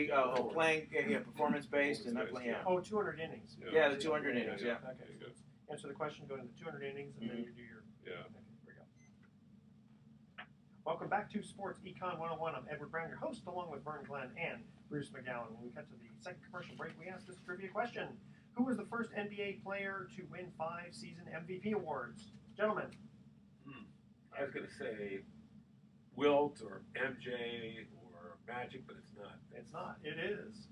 be playing performance based and not playing. Yeah. Oh, 200 innings. Yeah, the 200 innings. Yeah. Okay. So answer the question, go into the 200 innings, and then you do your. Yeah. Okay, here we go. Welcome back to Sports Econ 101. I'm Edward Brown, your host, along with Vern Glenn and Bruce McGowan. When we cut to the second commercial break, we asked this trivia question: who was the first NBA player to win 5 season MVP awards? Gentlemen. I was going to say Wilt or MJ or Magic, but it's not. It's not. It is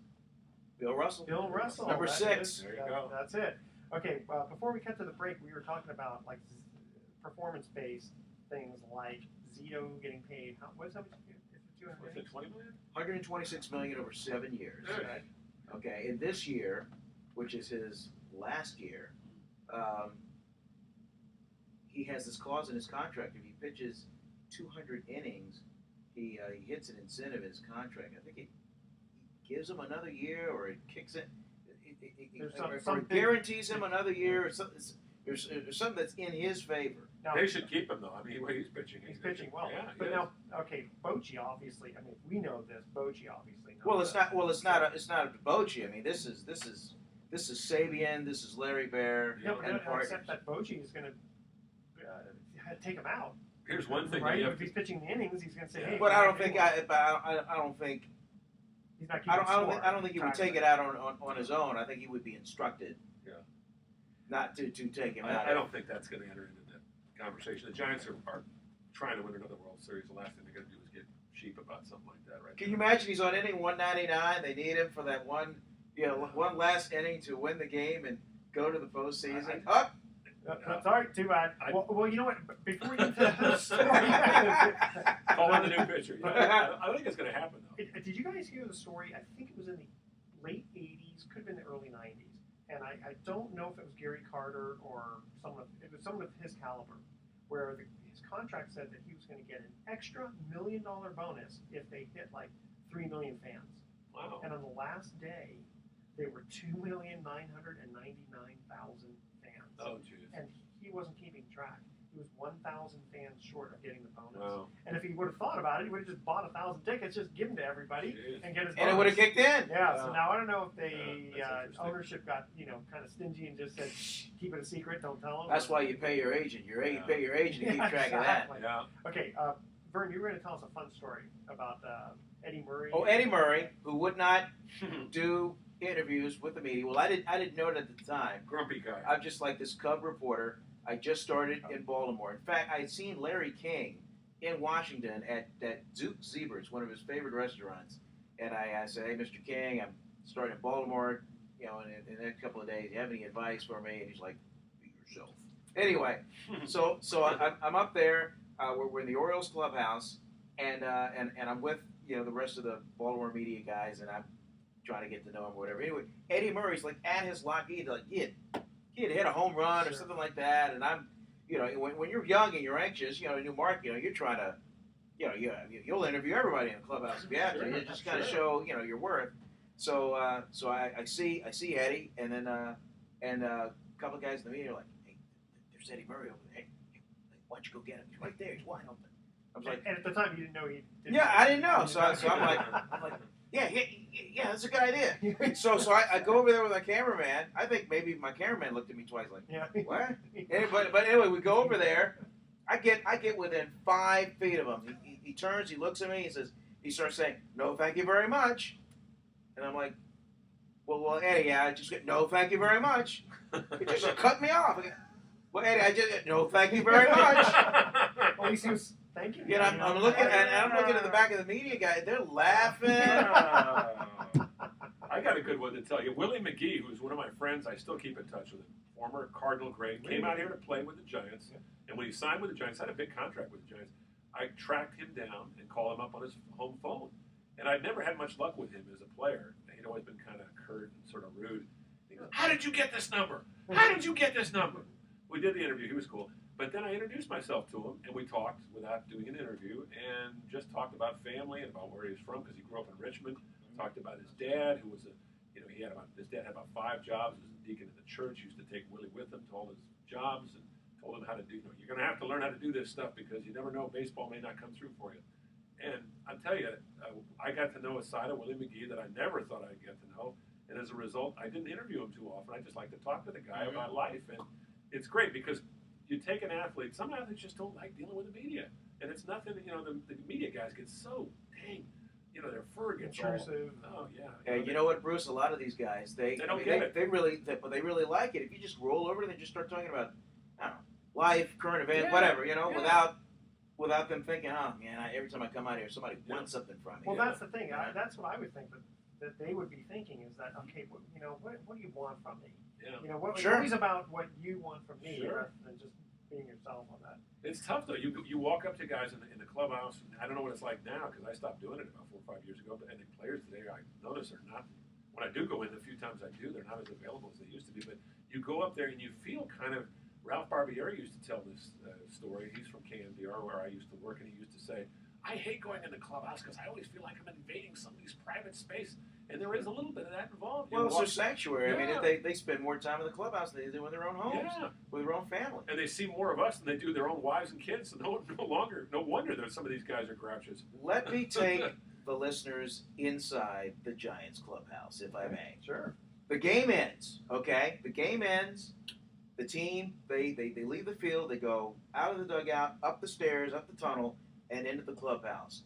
Bill Russell. Bill Russell. Number That 6. is- There you go. That's it. Okay. Before we cut to the break, we were talking about like performance-based things like Zito getting paid. What's that? Was it 20 million? 126 million over 7 years. Right. Okay, and this year, which is his last year, he has this clause in his contract. If he pitches 200 innings, he hits an incentive in his contract. I think it gives him another year, or it kicks it. Or it guarantees him another year. Or something. There's something that's in his favor. Now, They should keep him though. I mean, he's pitching. He's pitching well. Yeah, but he now, okay, Bochy obviously. I mean, we know this. Bochy obviously knows. Well, it's not. Well, it's not. It's not a Bochy. I mean, this is Sabian. This is Larry Bear. Yeah, but and except that Bochy is going to take him out. Here's one thing. Right? You have If he's pitching the innings, he's going to say, "Hey." But I don't think. I don't think. He's not I keeping score. don't think he would take it out on his own. I think he would be instructed. Yeah. Not to take him out. I don't think that's going to enter into that conversation. The Giants are trying to win another World Series. The last thing they're going to do is get cheap about something like that, right? Can you imagine he's on inning 199? They need him for that one last inning to win the game and go to the postseason. Up. Sorry, too bad. Well, you know what? Before we get to the story, Call in the new pitcher. Yeah, I think it's going to happen though. Did you guys hear the story? I think it was in the late '80s, could have been the early '90s, and I don't know if it was Gary Carter or someone. It was someone of his caliber, where his contract said that he was going to get an extra $1 million bonus if they hit like 3 million fans. Wow. And on the last day, they were 2,999,000 fans. Oh, jeez. And he wasn't keeping track. He was 1,000 fans short of getting the bonus. Wow. And if he would have thought about it, he would have just bought 1,000 tickets, just give them to everybody, Jeez. and get his bonus. And it would have kicked in. Yeah. So now I don't know if they that's interesting. ownership got kind of stingy and just said, keep it a secret, don't tell them. That's why you pay your agent. You pay your agent to keep track of that. Exactly. Yeah. Okay, Vern, you were going to tell us a fun story about Eddie Murray. Oh, Eddie Murray, who would not do interviews with the media. Well, I didn't know it at the time. Grumpy guy. I'm just like this cub reporter. I just started in Baltimore. In fact, I'd seen Larry King in Washington at Zook Zebra's, one of his favorite restaurants. And I said, "Hey, Mr. King, I'm starting in Baltimore. In the next couple of days, do you have any advice for me?" And he's like, "Be yourself." Anyway, so I'm up there. We're in the Orioles clubhouse, and I'm with the rest of the Baltimore media guys, and I'm trying to get to know him or whatever. Anyway, Eddie Murray's like at his lockee, like he had hit a home run or something like that, and I'm, when you're young and you're anxious, a new market, you're trying to, you'll interview everybody in the clubhouse if you have to. You just kind of show, your worth. So I see Eddie, and then a couple of guys in the media are like, "Hey, there's Eddie Murray over there. Hey, why don't you go get him? He's right there. He's wide open." I was like, and at the time you didn't know he didn't. Yeah, I didn't know. So I'm like, yeah, that's a good idea. So I go over there with my cameraman. I think maybe my cameraman looked at me twice, like, Yeah. what? But anyway, we go over there. I get within 5 feet of him. He turns, he looks at me, he starts saying, "No, thank you very much." And I'm like, well, Eddie, I just get, "No, thank you very much." He just cut me off. Well, Eddie, I just "No, thank you very much." At least he was thanking you. Yeah, I'm looking at the back of the media guy. They're laughing. I got a good one to tell you. Willie McGee, who's one of my friends, I still keep in touch with him. Former Cardinal great, came out here to play with the Giants. And when he signed with the Giants, had a big contract with the Giants, I tracked him down and called him up on his home phone. And I'd never had much luck with him as a player. He'd always been kind of curt and sort of rude. He goes, "How did you get this number? How did you get this number?" We did the interview. He was cool. But then I introduced myself to him, and we talked without doing an interview, and just talked about family and about where he was from, because he grew up in Richmond. Talked about his dad, who was his dad had about 5 jobs. He was a deacon in the church. He used to take Willie with him to all his jobs and told him how to do. You're going to have to learn how to do this stuff because you never know, baseball may not come through for you. And I tell you, I got to know a side of Willie McGee that I never thought I'd get to know. And as a result, I didn't interview him too often. I just like to talk to the guy about life. And it's great because you take an athlete, some athletes just don't like dealing with the media. And it's nothing, the media guys get so dang, their fur gets intrusive. All, oh, yeah. And you know what, Bruce? A lot of these guys, they really like it. If you just roll over and they just start talking about, I don't know, life, current events, whatever, without them thinking, oh man, every time I come out here, somebody wants something from me. Well, that's the thing. That's what I would think that they would be thinking is that, okay, what do you want from me? Yeah. It's always about what you want from me rather than just being yourself on that. It's tough though. You walk up to guys in the clubhouse. I don't know what it's like now because I stopped doing it about 4 or 5 years ago. And the players today, I notice, are not. When I do go in, the few times I do, they're not as available as they used to be. But you go up there and you feel kind of. Ralph Barbieri used to tell this story. He's from KNBR where I used to work, and he used to say, "I hate going in the clubhouse because I always feel like I'm invading somebody's private space." And there is a little bit of that involved. Well, it's their sanctuary. I mean, they spend more time in the clubhouse than they do in their own homes, with their own family. And they see more of us than they do their own wives and kids. So no wonder that some of these guys are grouches. Let me take the listeners inside the Giants clubhouse, if I may. Sure. The game ends, okay? The game ends. The team, they leave the field. They go out of the dugout, up the stairs, up the tunnel, and into the clubhouse.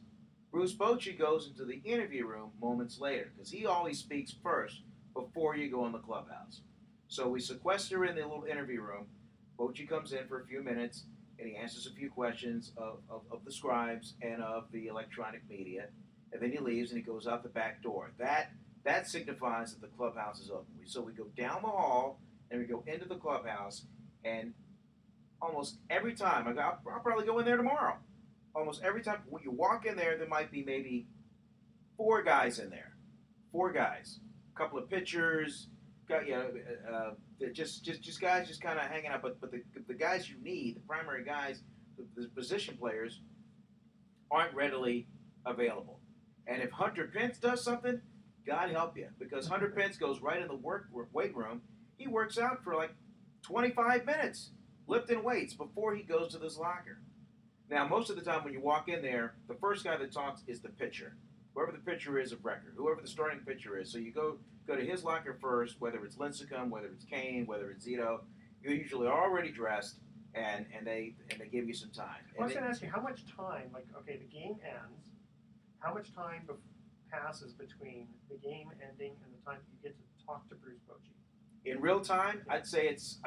Bruce Bochy goes into the interview room moments later because he always speaks first before you go in the clubhouse. So we sequester in the little interview room. Bochy comes in for a few minutes, and he answers a few questions of the scribes and of the electronic media, and then he leaves and he goes out the back door. That signifies that the clubhouse is open. So we go down the hall, and we go into the clubhouse, and almost every time, I'll probably go in there tomorrow. Almost every time when you walk in there might be maybe 4 guys in there. 4 guys. A couple of pitchers, just guys just kind of hanging out. But the guys you need, the primary guys, the position players, aren't readily available. And if Hunter Pence does something, God help you, because Hunter Pence goes right in the weight room. He works out for like 25 minutes, lifting weights before he goes to this locker. Now, most of the time when you walk in there, the first guy that talks is the pitcher, whoever the pitcher is of record, whoever the starting pitcher is. So you go to his locker first, whether it's Lincecum, whether it's Kane, whether it's Zito. You're usually already dressed, and they give you some time. I was going to ask you, how much time, the game ends, how much time passes between the game ending and the time that you get to talk to Bruce Bochy? In real time, I'd say it's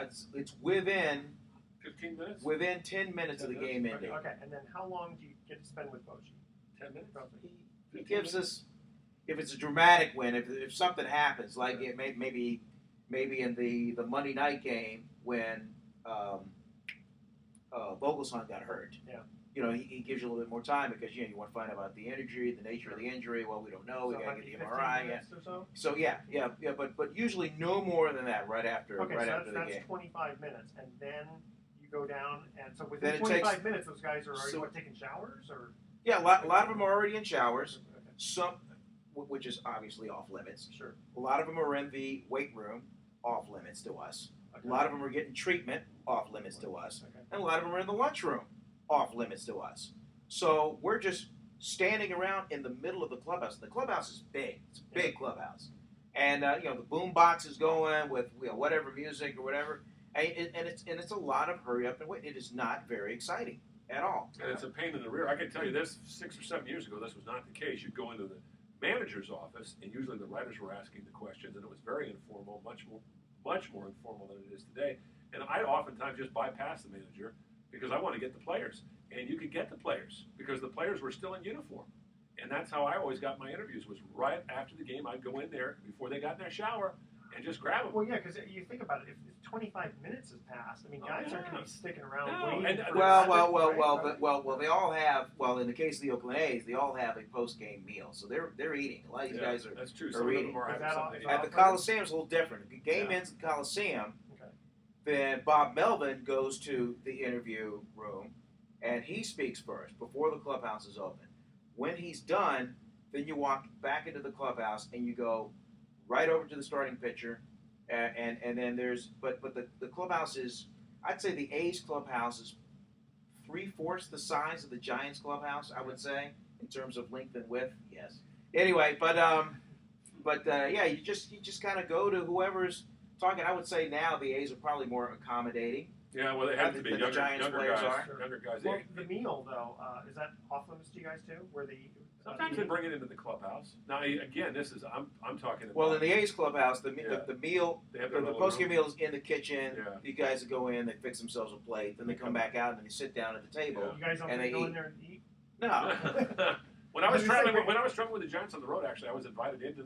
within 15 minutes? Within 10 minutes of the game ending. Okay, and then how long do you get to spend with Bochy? 10 minutes? He gives us, if it's a dramatic win, if something happens, like maybe in the Monday night game when Vogelsong got hurt. Yeah. He gives you a little bit more time because you want to find out about the injury, the nature of the injury. Well, we don't know. We got to get the MRI. So but usually no more than that. Right after the game. That's 25 minutes, and then you go down, and so within 25 minutes, those guys are already taking showers, or a lot of them are already in showers. Okay. Some, which is obviously off limits. Sure. A lot of them are in the weight room, off limits to us. Okay. A lot of them are getting treatment, off limits to us, and a lot of them are in the lunchroom, off limits to us. So we're just standing around in the middle of the clubhouse. The clubhouse is big. It's a big clubhouse. And the boom box is going with whatever music or whatever. And it's a lot of hurry up and wait. It is not very exciting at all. And it's a pain in the rear. I can tell you this, 6 or 7 years ago, this was not the case. You'd go into the manager's office, and usually the writers were asking the questions, and it was very informal, much more informal than it is today. And I oftentimes just bypass the manager because I want to get the players. And you could get the players because the players were still in uniform. And that's how I always got my interviews, was right after the game. I'd go in there before they got in their shower and just grab them. Well, yeah, because you think about it, if 25 minutes has passed, I mean, guys aren't going to be sticking around waiting. Well, they all have, in the case of the Oakland A's, they all have a post-game meal. So they're eating. A lot of these guys are, that's true. Are eating. At the Coliseum, it's a little different. If the game ends at the Coliseum, then Bob Melvin goes to the interview room, and he speaks first before the clubhouse is open. When he's done, then you walk back into the clubhouse and you go right over to the starting pitcher, and then there's but the clubhouse is, I'd say the A's clubhouse is 3/4 the size of the Giants clubhouse, I would say. in terms of length and width. Yes. Anyway, but yeah, you just kind of go to whoever's talking. I would say now the A's are probably more accommodating. Yeah, well, they have to be. The Giants Younger players guys. are. Younger guys. Well, the meal though, is that off limits to you guys too? Where the Sometimes they bring it into the clubhouse. Now, again, this is I'm talking about. Well, in the A's clubhouse, the meal, They have the their little post game room. meal is in the kitchen. Yeah. You guys go in, they fix themselves a plate, then they come back out and they sit down at the table. you guys don't and they go eat. in there and eat? No. When I was traveling with the Giants on the road, actually, I was invited into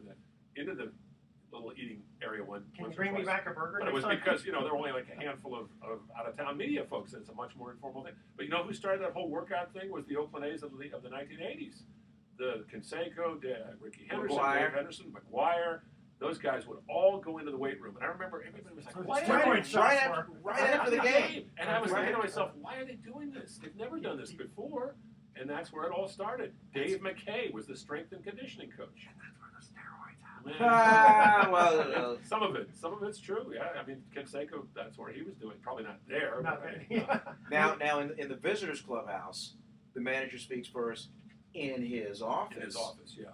the little eating area Can you once or bring me twice. back a burger? But it was next time? because, there were only like a handful of out of town media folks, and it's a much more informal thing. But you know who started that whole workout thing was the Oakland A's of the 1980s. The Canseco, Ricky Henderson, McGuire. Dave Henderson, McGuire. Those guys would all go into the weight room, and I remember everybody was like, So "Why it's are they right doing at right after the game. And I was Right. thinking to myself, why are they doing this? They've never done this before. And that's where it all started. Dave McKay was the strength and conditioning coach. And that's where the steroids happen. Well, Some of it's true. Yeah, I mean, Canseco, that's where he was doing. Probably not there. Not but, that- now in the visitors clubhouse, the manager speaks first in his office. in his office, yeah.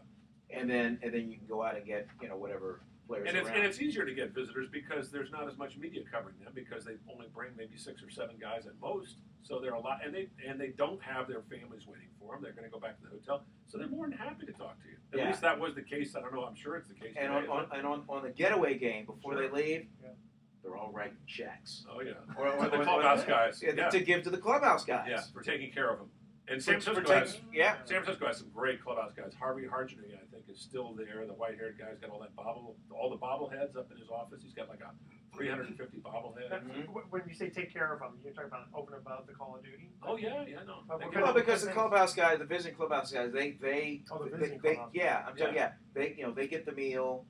And then you can go out and get whatever players And around. it's easier to get visitors because there's not as much media covering them because they only bring maybe 6 or 7 guys at most. So they're a lot, and they don't have their families waiting for them. They're going to go back to the hotel, so they're more than happy to talk to you. At Yeah. least that was the case. I don't know. I'm sure it's the case. And today, on the getaway game before Sure. they leave, Yeah. they're all writing checks. oh yeah, Or the clubhouse guys. Yeah, to give to the clubhouse guys. Yeah, for taking care of them. And San For Francisco has taking- yeah. San Francisco has some great clubhouse guys. Harvey Harjany, I think, is still there. The white-haired guy's got all the bobbleheads up in his office. He's got like a 350 bobblehead. When you say take care of them, you're talking about over and above the Call of Duty? Oh yeah, no. Well, They we're get- Well, because the clubhouse guys, the visiting clubhouse guys, they Oh, the visiting they clubhouse. yeah, I'm telling you, yeah, they get the meal.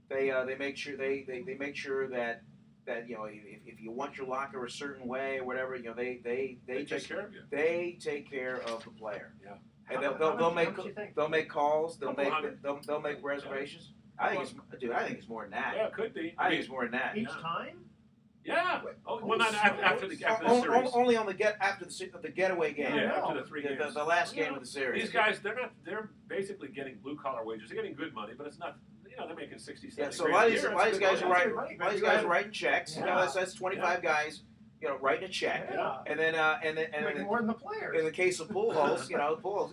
They make sure they make sure that if you want your locker a certain way or whatever, they they just take care of you. they take care of the player. Yeah. And How they'll much you think? make calls. They'll Couple make hundred. they'll make reservations. I think it's more than that. Yeah, it could be. I think it's more than that. Each Yeah. time? Yeah. Oh, well, not after the O- series. Only on after the getaway game. Yeah, I know. after the 3 games. The last game of the series. These guys, they're basically getting blue collar wages. They're getting good money, but it's not. They're making 60, 70 Yeah, so a grand lot of year. these It's good guys are money. writing, Right, a lot of these you guys gotta- are writing checks. Yeah. That's 25 guys, writing a check, Yeah. and then Making more than the players. in the case of Pujols,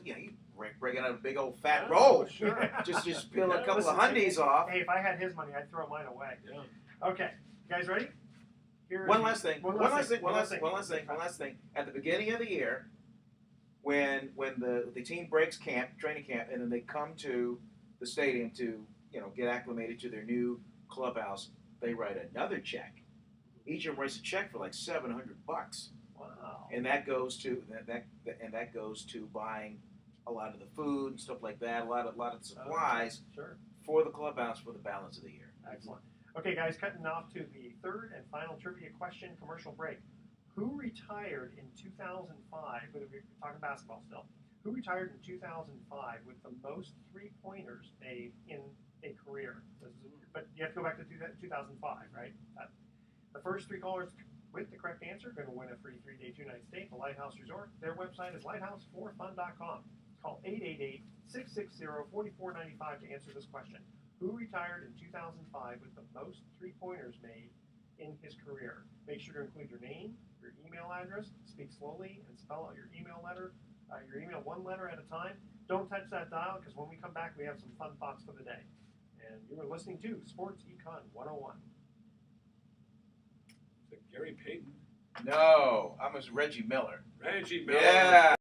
you breaking out a big old fat Yeah, roll, Sure. just peel a Yeah, couple listen, of hundies off. Hey, if I had his money, I'd throw mine away. Yeah. Okay, you guys ready? Here One is- last thing. One last thing. At the beginning of the year, when the team breaks training camp, and then they come to the stadium to get acclimated to their new clubhouse, they write another check. Each of them writes a check for like $700, Wow. and that goes to that goes to buying a lot of the food and stuff like that, a lot of supplies Sure. for the clubhouse for the balance of the year. Excellent. Okay, guys, cutting off to the third and final trivia question, commercial break. Who retired in 2005, we're talking basketball still, who retired in 2005 with the most three-pointers made in a career? But you have to go back to 2005, right? The first 3 callers with the correct answer are going to win a free 3-day 2-night stay at the Lighthouse Resort. Their website is lighthouse4fun.com. Call 888-660-4495 to answer this question. Who retired in 2005 with the most three-pointers made in his career? Make sure to include your name, your email address, speak slowly, and spell out your email one letter at a time. Don't touch that dial, because when we come back, we have some fun thoughts for the day. And you are listening to Sports Econ 101. Gary Payton. No, I'm a Reggie Miller. Reggie Miller. Yeah.